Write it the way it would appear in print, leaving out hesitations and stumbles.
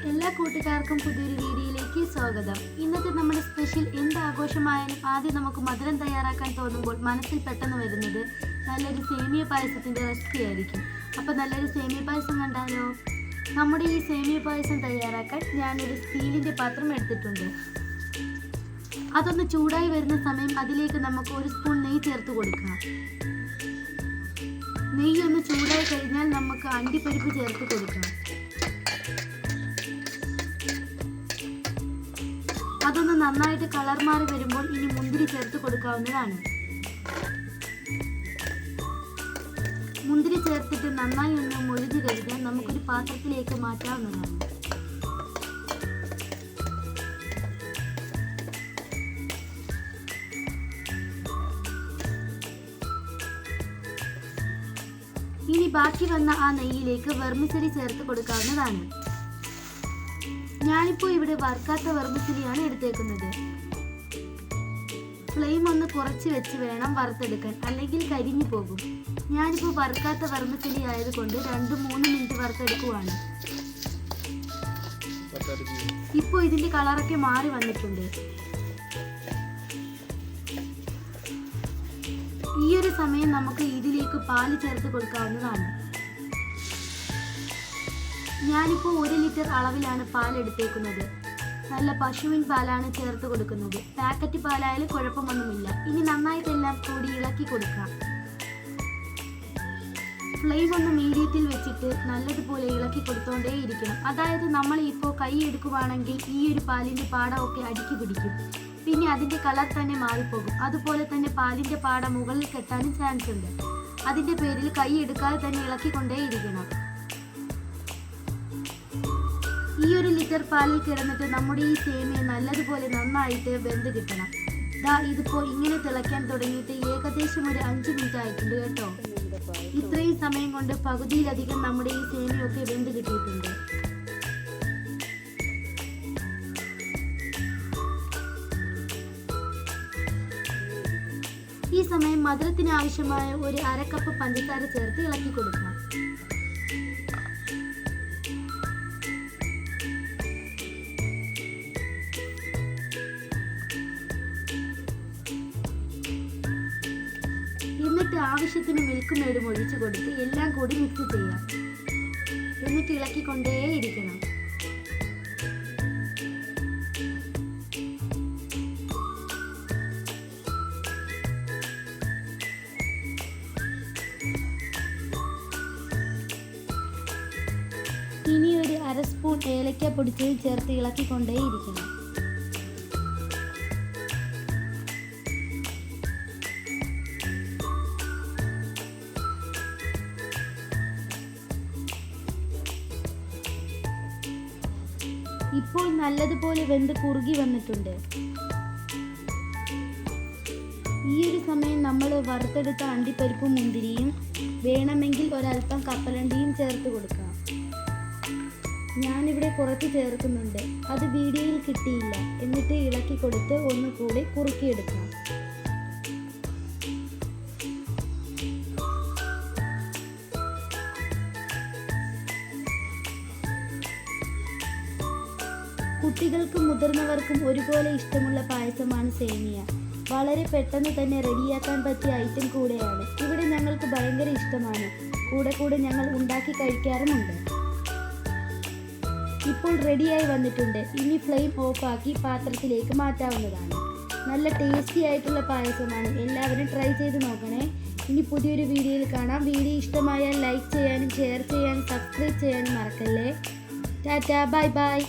എല്ലാ കൂട്ടുകാർക്കും പുതിയൊരു വീഡിയോയിലേക്ക് സ്വാഗതം. ഇന്നത്തെ നമ്മുടെ സ്പെഷ്യൽ എന്ത് ആഘോഷമായാലും ആദ്യം നമുക്ക് മധുരം തയ്യാറാക്കാൻ തോന്നുമ്പോൾ മനസ്സിൽ പെട്ടെന്ന് വരുന്നത് നല്ലൊരു സേമിയ പായസത്തിൻ്റെ റെസിപ്പി ആയിരിക്കും. അപ്പോൾ നല്ലൊരു സേമിയ പായസം കണ്ടാലോ? നമ്മുടെ ഈ സേമിയ പായസം തയ്യാറാക്കാൻ ഞാനൊരു സ്റ്റീലിൻ്റെ പാത്രം എടുത്തിട്ടുണ്ട്. അതൊന്ന് ചൂടായി വരുന്ന സമയം അതിലേക്ക് നമുക്ക് 1 സ്പൂൺ നെയ്യ് ചേർത്ത് കൊടുക്കാം. നെയ്യ് ഒന്ന് ചൂടായി കഴിഞ്ഞാൽ നമുക്ക് അണ്ടിപ്പരിപ്പ് ചേർത്ത് കൊടുക്കാം. അതൊന്ന് നന്നായിട്ട് കളർ മാറി വരുമ്പോൾ ഇനി മുന്തിരി ചേർത്ത് കൊടുക്കാവുന്നതാണ്. മുന്തിരി ചേർത്തിട്ട് നന്നായി ഒന്ന് മൊരിഞ്ഞു കഴിഞ്ഞാൽ നമുക്കൊരു പാത്രത്തിലേക്ക് മാറ്റാവുന്നതാണ്. ഇനി ബാക്കി വന്ന ആ നെയ്യിലേക്ക് വെർമിസെലി ചേർത്ത് കൊടുക്കാവുന്നതാണ്. ഞാനിപ്പോൾ ഇവിടെ വറുക്കാത്ത വെർമിസെലിയാണ് എടുത്തേക്കുന്നത്. ഫ്ലെയിം ഒന്ന് കുറച്ച് വെച്ച് വേണം വറുത്തെടുക്കാൻ, അല്ലെങ്കിൽ കരിഞ്ഞു പോകും. ഞാനിപ്പോൾ വറുക്കാത്ത വെർമിസെലി ആയതുകൊണ്ട് 2-3 മിനിറ്റ് വറുത്തെടുക്കുവാണ്. ഇപ്പോൾ ഇതിന്റെ കളറൊക്കെ മാറി വന്നിട്ടുണ്ട്. ഈ ഒരു സമയം നമുക്ക് ഇതിലേക്ക് പാല് ചേർത്ത് കൊടുക്കാവുന്നതാണ്. ഞാനിപ്പോൾ 1 ലിറ്റർ അളവിലാണ് പാൽ എടുത്തേക്കുന്നത്. നല്ല പശുവിൻ പാലാണ് ചേർത്ത് കൊടുക്കുന്നത്. പാക്കറ്റ് പാലായാലും കുഴപ്പമൊന്നുമില്ല. ഇനി നന്നായിട്ടെല്ലാം കൂടി ഇളക്കി കൊടുക്കാം. ഫ്ലെയിം ഒന്ന് മീഡിയത്തിൽ വെച്ചിട്ട് നല്ലതുപോലെ ഇളക്കി കൊടുത്തോണ്ടേ ഇരിക്കണം. അതായത് നമ്മൾ ഇപ്പോൾ കൈ എടുക്കുവാണെങ്കിൽ ഈ ഒരു പാലിൻ്റെ പാടമൊക്കെ അടുക്കി പിടിക്കും. പിന്നെ അതിൻ്റെ കളർ തന്നെ മാറിപ്പോകും. അതുപോലെ തന്നെ പാലിൻ്റെ പാട മുകളിൽ കെട്ടാനും ചാൻസ് ഉണ്ട്. അതിൻ്റെ പേരിൽ കൈ എടുക്കാതെ തന്നെ ഇളക്കിക്കൊണ്ടേ ഇരിക്കണം. ഈ 1 ലിറ്റർ പാലിൽ കിടന്നിട്ട് നമ്മുടെ ഈ സേമിയ നല്ലതുപോലെ നന്നായിട്ട് വെന്ത് കിട്ടണം. ഇതിപ്പോൾ ഇങ്ങനെ തിളയ്ക്കാൻ തുടങ്ങിയിട്ട് ഏകദേശം ഒരു 5 മിനിറ്റ് ആയിട്ടുണ്ട് കേട്ടോ. ഇത്രയും സമയം കൊണ്ട് പകുതിയിലധികം നമ്മുടെ ഈ സേമിയൊക്കെ വെന്ത് കിട്ടിയിട്ടുണ്ട്. ഈ സമയം മധുരത്തിന് ആവശ്യമായ ഒരു 1/2 കപ്പ് പഞ്ചസാര ചേർത്ത് ഇളക്കി കൊടുക്കാം. എന്നിട്ട് ആവശ്യത്തിന് മിൽക്ക് മേടും ഒഴിച്ചു കൊടുത്ത് എല്ലാം കൂടി മിക്സ് ചെയ്യാം. എന്നിട്ട് ഇളക്കിക്കൊണ്ടേയിരിക്കണം. ഇനി ഒരു 1/2 സ്പൂൺ ഏലക്ക പൊടിച്ചത് ചേർത്ത് ഇളക്കിക്കൊണ്ടേയിരിക്കണം. ഇപ്പോൾ നല്ലതുപോലെ വെന്ത് കുറുകി വന്നിട്ടുണ്ട്. ഈ ഒരു സമയം നമ്മൾ വറുത്തെടുത്ത അണ്ടിപ്പരിപ്പും മുന്തിരിയും വേണമെങ്കിൽ ഒരൽപ്പം കപ്പലണ്ടിയും ചേർത്ത് കൊടുക്കാം. ഞാനിവിടെ കുറച്ച് ചേർക്കുന്നുണ്ട്. അത് വീഡിയോയിൽ കിട്ടിയില്ല. എന്നിട്ട് ഇളക്കി കൊടുത്ത് ഒന്നുകൂടി കുറുക്കിയെടുക്കാം. കുട്ടികൾക്കും മുതിർന്നവർക്കും ഒരുപോലെ ഇഷ്ടമുള്ള പായസമാണ് സേമിയ. വളരെ പെട്ടെന്ന് തന്നെ റെഡിയാക്കാൻ പറ്റിയ ഐറ്റം കൂടെയാണ്. ഇവിടെ ഞങ്ങൾക്ക് ഭയങ്കര ഇഷ്ടമാണ്. കൂടെ ഞങ്ങൾ ഉണ്ടാക്കി കഴിക്കാറുമുണ്ട്. ഇപ്പോൾ റെഡിയായി വന്നിട്ടുണ്ട്. ഇനി ഫ്ലെയിം ഓഫാക്കി പാത്രത്തിലേക്ക് മാറ്റാവുന്നതാണ്. നല്ല ടേസ്റ്റി ആയിട്ടുള്ള പായസമാണ്. എല്ലാവരും ട്രൈ ചെയ്ത് നോക്കണേ. ഇനി പുതിയൊരു വീഡിയോയിൽ കാണാം. വീഡിയോ ഇഷ്ടമായാൽ ലൈക്ക് ചെയ്യാനും ഷെയർ ചെയ്യാനും സബ്സ്ക്രൈബ് ചെയ്യാനും മറക്കല്ലേ. Tata, bye bye.